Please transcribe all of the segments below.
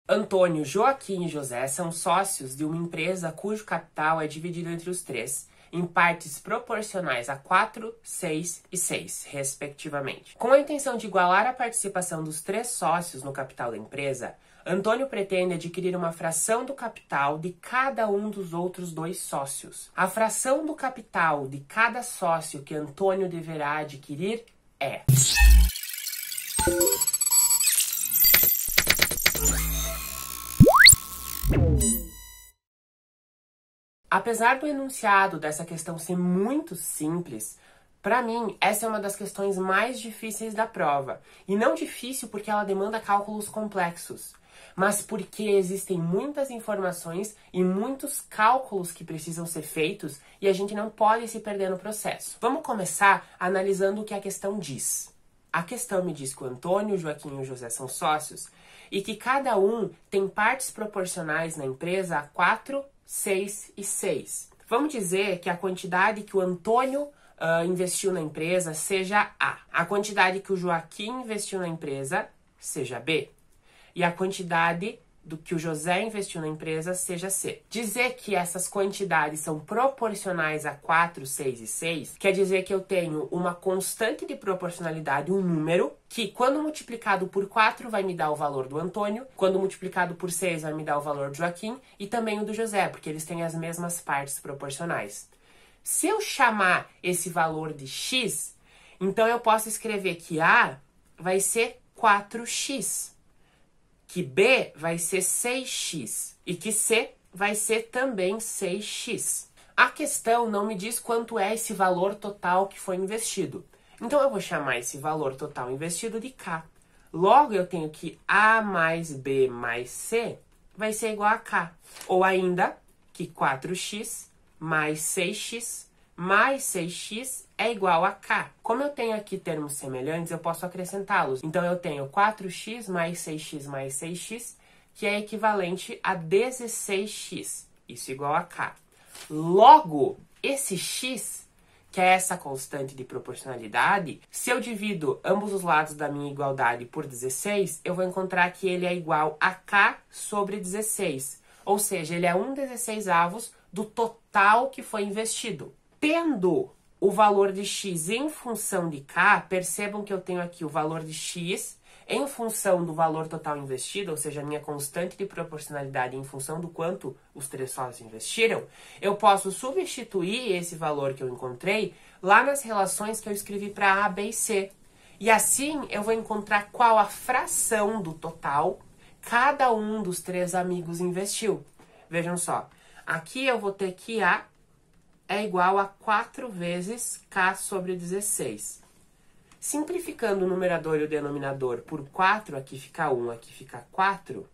Antônio, Joaquim e José são sócios de uma empresa cujo capital é dividido entre os três, em partes proporcionais a 4, 6 e 6, respectivamente. Com a intenção de igualar a participação dos três sócios no capital da empresa, Antônio pretende adquirir uma fração do capital de cada um dos outros dois sócios. A fração do capital de cada sócio que Antônio deverá adquirir é... Apesar do enunciado dessa questão ser muito simples, para mim, essa é uma das questões mais difíceis da prova. E não difícil porque ela demanda cálculos complexos, mas porque existem muitas informações e muitos cálculos que precisam ser feitos e a gente não pode se perder no processo. Vamos começar analisando o que a questão diz. A questão me diz que o Antônio, o Joaquim e o José são sócios e que cada um tem partes proporcionais na empresa a 4, 6 e 6. Vamos dizer que a quantidade que o Antônio investiu na empresa seja A. A quantidade que o Joaquim investiu na empresa seja B. E a quantidade do que o José investiu na empresa seja C. Dizer que essas quantidades são proporcionais a 4, 6 e 6 quer dizer que eu tenho uma constante de proporcionalidade, um número, que quando multiplicado por 4 vai me dar o valor do Antônio, quando multiplicado por 6 vai me dar o valor do Joaquim e também o do José, porque eles têm as mesmas partes proporcionais. Se eu chamar esse valor de x, então eu posso escrever que A vai ser 4x. Que B vai ser 6x e que C vai ser também 6x. A questão não me diz quanto é esse valor total que foi investido. Então eu vou chamar esse valor total investido de K. Logo eu tenho que A mais B mais C vai ser igual a K. Ou ainda que 4x mais 6x mais 6x é igual a K. Como eu tenho aqui termos semelhantes, eu posso acrescentá-los. Então, eu tenho 4x mais 6x mais 6x, que é equivalente a 16x. Isso igual a K. Logo, esse x, que é essa constante de proporcionalidade, se eu divido ambos os lados da minha igualdade por 16, eu vou encontrar que ele é igual a K sobre 16. Ou seja, ele é 1/16avos do total que foi investido. Tendo o valor de x em função de k, percebam que eu tenho aqui o valor de x em função do valor total investido, ou seja, a minha constante de proporcionalidade em função do quanto os três sócios investiram, eu posso substituir esse valor que eu encontrei lá nas relações que eu escrevi para A, B e C. E assim eu vou encontrar qual a fração do total cada um dos três amigos investiu. Vejam só, aqui eu vou ter que A é igual a 4 vezes K sobre 16. Simplificando o numerador e o denominador por 4, aqui fica 1, aqui fica 4,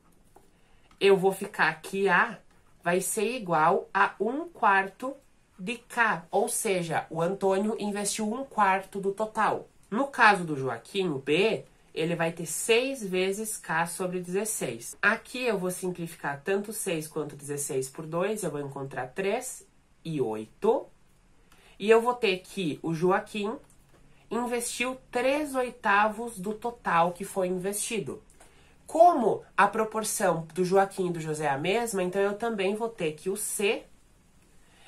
eu vou ficar que A vai ser igual a 1/4 de K, ou seja, o Antônio investiu 1/4 do total. No caso do Joaquim, o B, ele vai ter 6 vezes K sobre 16. Aqui eu vou simplificar tanto 6 quanto 16 por 2, eu vou encontrar 3 e 8. E eu vou ter que o Joaquim investiu 3/8 do total que foi investido. Como a proporção do Joaquim e do José é a mesma, então eu também vou ter que o C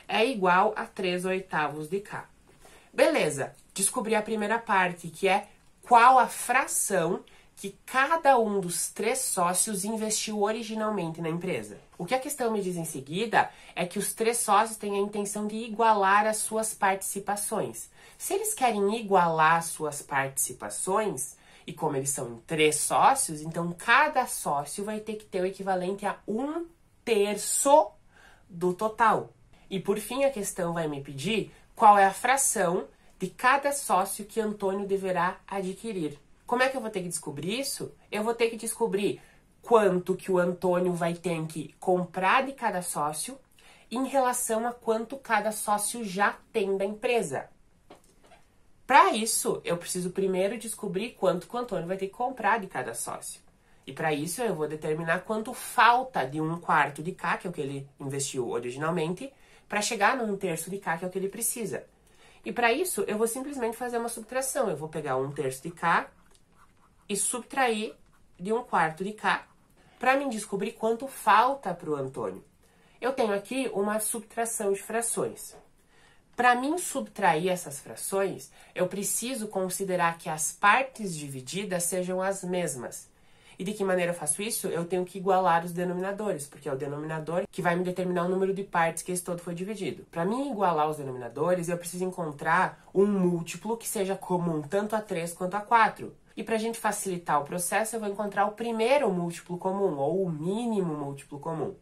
é igual a 3/8 de K. Beleza, descobri a primeira parte, que é qual a fração que cada um dos três sócios investiu originalmente na empresa. O que a questão me diz em seguida é que os três sócios têm a intenção de igualar as suas participações. Se eles querem igualar as suas participações, e como eles são em três sócios, então cada sócio vai ter que ter o equivalente a 1/3 do total. E por fim a questão vai me pedir qual é a fração de cada sócio que Antônio deverá adquirir. Como é que eu vou ter que descobrir isso? Eu vou ter que descobrir quanto que o Antônio vai ter que comprar de cada sócio em relação a quanto cada sócio já tem da empresa. Para isso, eu preciso primeiro descobrir quanto que o Antônio vai ter que comprar de cada sócio. E para isso, eu vou determinar quanto falta de 1/4 de K, que é o que ele investiu originalmente, para chegar no 1/3 de K, que é o que ele precisa. E para isso, eu vou simplesmente fazer uma subtração. Eu vou pegar 1/3 de K e subtrair de 1/4 de K, para mim descobrir quanto falta para o Antônio. Eu tenho aqui uma subtração de frações. Para mim subtrair essas frações, eu preciso considerar que as partes divididas sejam as mesmas. E de que maneira eu faço isso? Eu tenho que igualar os denominadores, porque é o denominador que vai me determinar o número de partes que esse todo foi dividido. Para mim igualar os denominadores, eu preciso encontrar um múltiplo que seja comum tanto a 3 quanto a 4. E para a gente facilitar o processo, eu vou encontrar o primeiro múltiplo comum, ou o mínimo múltiplo comum.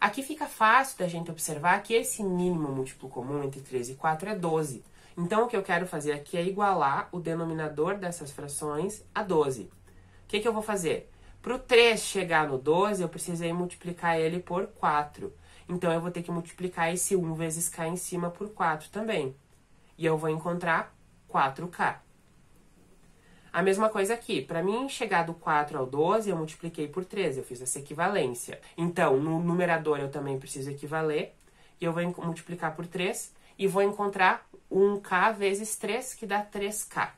Aqui fica fácil da gente observar que esse mínimo múltiplo comum entre 3 e 4 é 12. Então, o que eu quero fazer aqui é igualar o denominador dessas frações a 12. O que eu vou fazer? Para o 3 chegar no 12, eu precisei multiplicar ele por 4. Então, eu vou ter que multiplicar esse 1 vezes k em cima por 4 também. E eu vou encontrar 4k. A mesma coisa aqui, para mim chegar do 4 ao 12, eu multipliquei por 13, eu fiz essa equivalência. Então, no numerador eu também preciso equivaler, e eu vou multiplicar por 3, e vou encontrar 1k vezes 3, que dá 3k.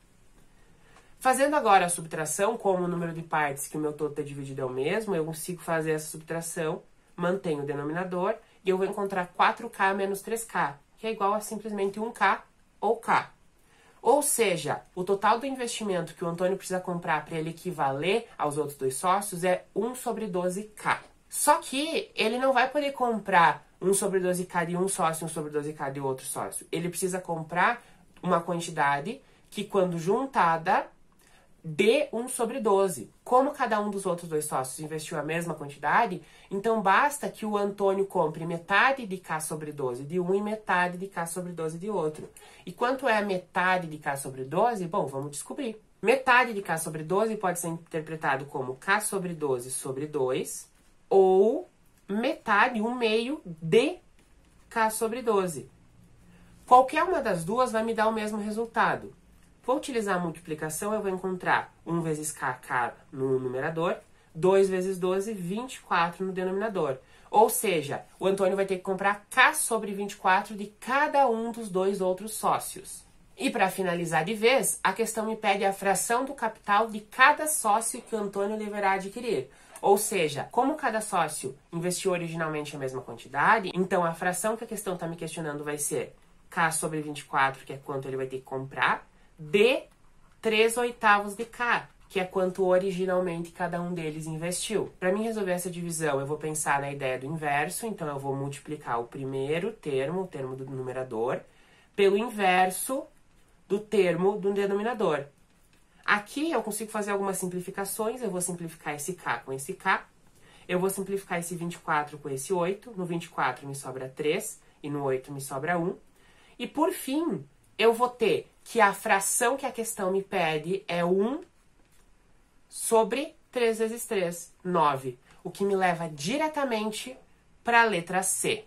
Fazendo agora a subtração, como o número de partes que o meu todo está dividido é o mesmo, eu consigo fazer essa subtração, mantenho o denominador, e eu vou encontrar 4k menos 3k, que é igual a simplesmente 1k ou k. Ou seja, o total do investimento que o Antônio precisa comprar para ele equivaler aos outros dois sócios é 1 sobre 12k. Só que ele não vai poder comprar 1 sobre 12k de um sócio e 1 sobre 12k de outro sócio. Ele precisa comprar uma quantidade que, quando juntada, dê 1 sobre 12. Como cada um dos outros dois sócios investiu a mesma quantidade, então basta que o Antônio compre metade de k sobre 12 de um e metade de k sobre 12 de outro. E quanto é a metade de k sobre 12? Bom, vamos descobrir. Metade de k sobre 12 pode ser interpretado como k sobre 12 sobre 2, ou metade, 1/2 de k sobre 12. Qualquer uma das duas vai me dar o mesmo resultado. Vou utilizar a multiplicação, eu vou encontrar 1 vezes k no numerador, 2 vezes 12, 24 no denominador. Ou seja, o Antônio vai ter que comprar k sobre 24 de cada um dos dois outros sócios. E para finalizar de vez, a questão me pede a fração do capital de cada sócio que o Antônio deverá adquirir. Ou seja, como cada sócio investiu originalmente a mesma quantidade, então a fração que a questão está me questionando vai ser k sobre 24, que é quanto ele vai ter que comprar, de 3/8 de k, que é quanto originalmente cada um deles investiu. Para mim resolver essa divisão, eu vou pensar na ideia do inverso, então eu vou multiplicar o primeiro termo, o termo do numerador, pelo inverso do termo do denominador. Aqui eu consigo fazer algumas simplificações, eu vou simplificar esse k com esse k, eu vou simplificar esse 24 com esse 8, no 24 me sobra 3 e no 8 me sobra 1, e por fim eu vou ter que a fração que a questão me pede é 1 sobre 3 vezes 3, 9. O que me leva diretamente para a letra C.